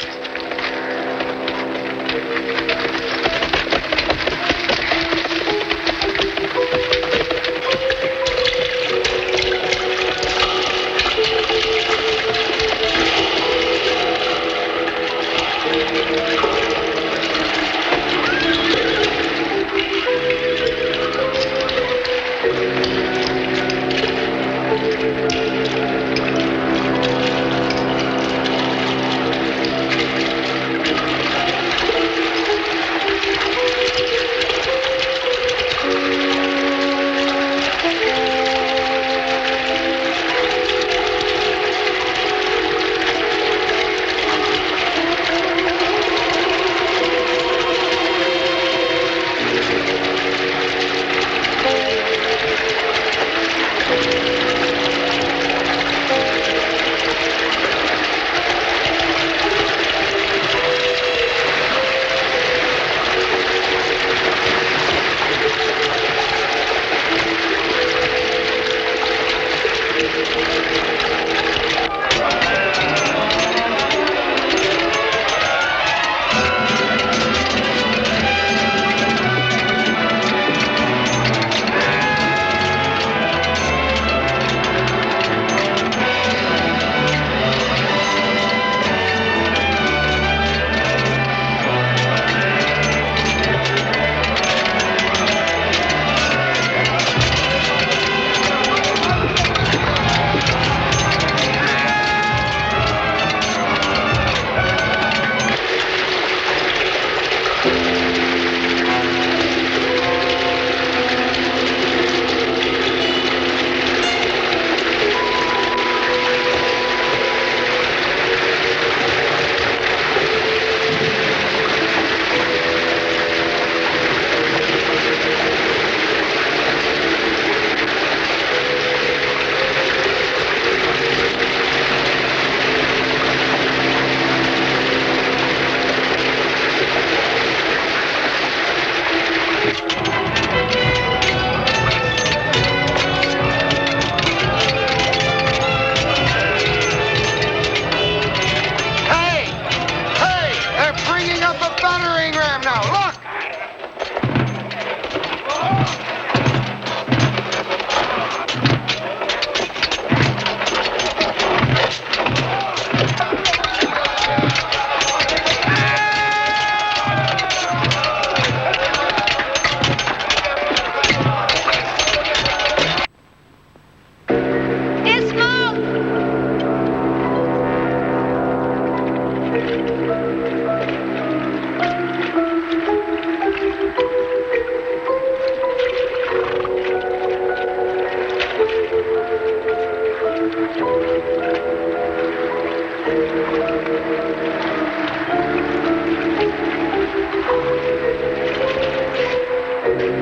Come on!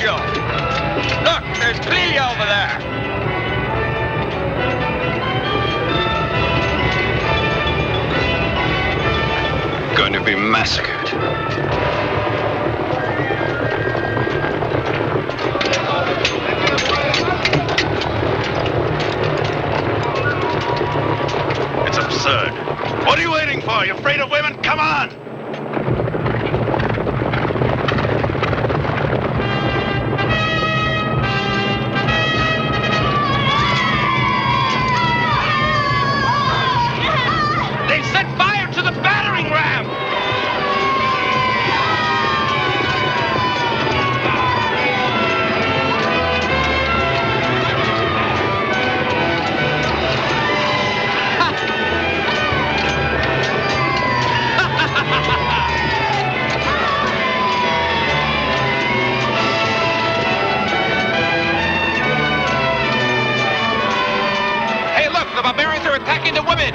Horatio! Look, there's Clelia over there. Going to be massacred. It's absurd. What are you waiting for? You afraid of women? Come on! They've set fire to the battering ram. Hey, look, the barbarians are attacking the women.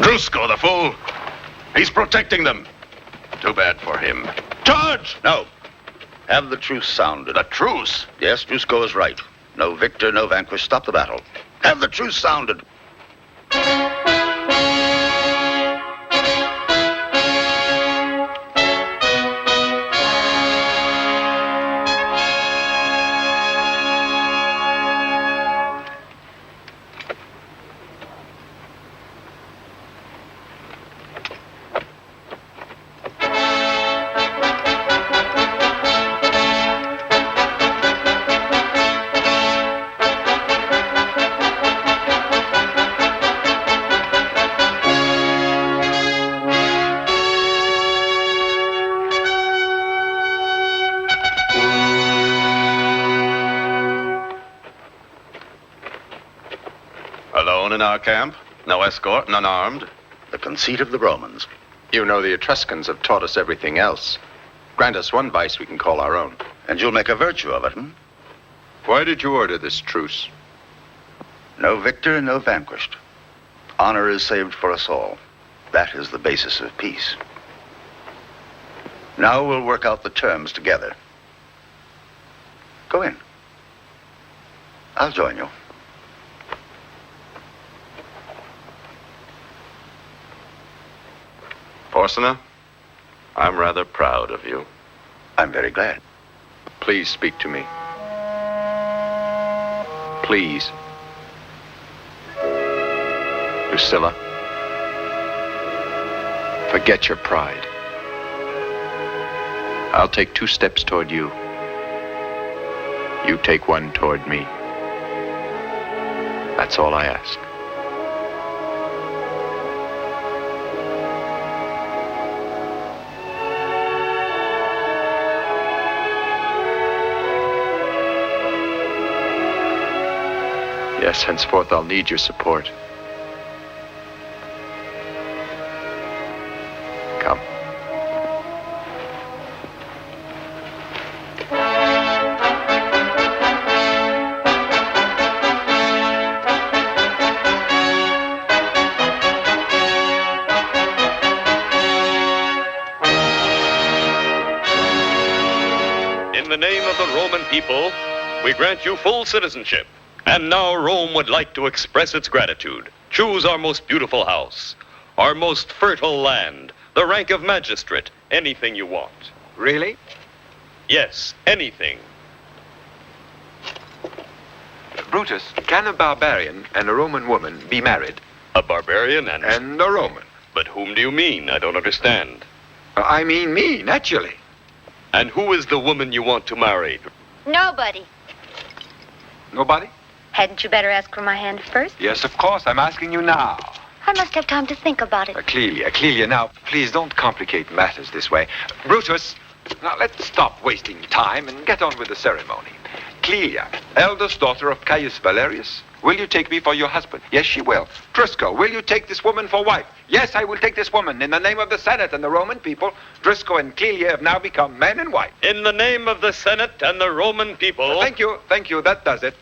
Drusko, the fool. He's protecting them. Too bad for him. Charge! No. Have the truce sounded. A truce? Yes, Drusko is right. No victor, no vanquished. Stop the battle. Have the truce sounded. Alone in our camp? No escort, none armed? The conceit of the Romans. You know the Etruscans have taught us everything else. Grant us one vice we can call our own. And you'll make a virtue of it, hmm? Why did you order this truce? No victor, no vanquished. Honor is saved for us all. That is the basis of peace. Now we'll work out the terms together. Go in. I'll join you. Porsena, I'm rather proud of you. I'm very glad. Please speak to me. Please. Lucilla, forget your pride. I'll take 2 steps toward you. You take one toward me. That's all I ask. Yes, henceforth I'll need your support. Come. In the name of the Roman people, we grant you full citizenship. And now Rome would like to express its gratitude. Choose our most beautiful house, our most fertile land, the rank of magistrate, anything you want. Really? Yes, anything. Brutus, can a barbarian and a Roman woman be married? A barbarian And a Roman. But whom do you mean? I don't understand. I mean me, naturally. And who is the woman you want to marry? Nobody. Nobody? Hadn't you better ask for my hand first? Yes, of course. I'm asking you now. I must have time to think about it. Clelia, now, please don't complicate matters this way. Brutus, now let's stop wasting time and get on with the ceremony. Clelia, eldest daughter of Caius Valerius, will you take me for your husband? Yes, she will. Driscoll, will you take this woman for wife? Yes, I will take this woman. In the name of the Senate and the Roman people, Driscoll and Clelia have now become man and wife. In the name of the Senate and the Roman people... Thank you. That does it.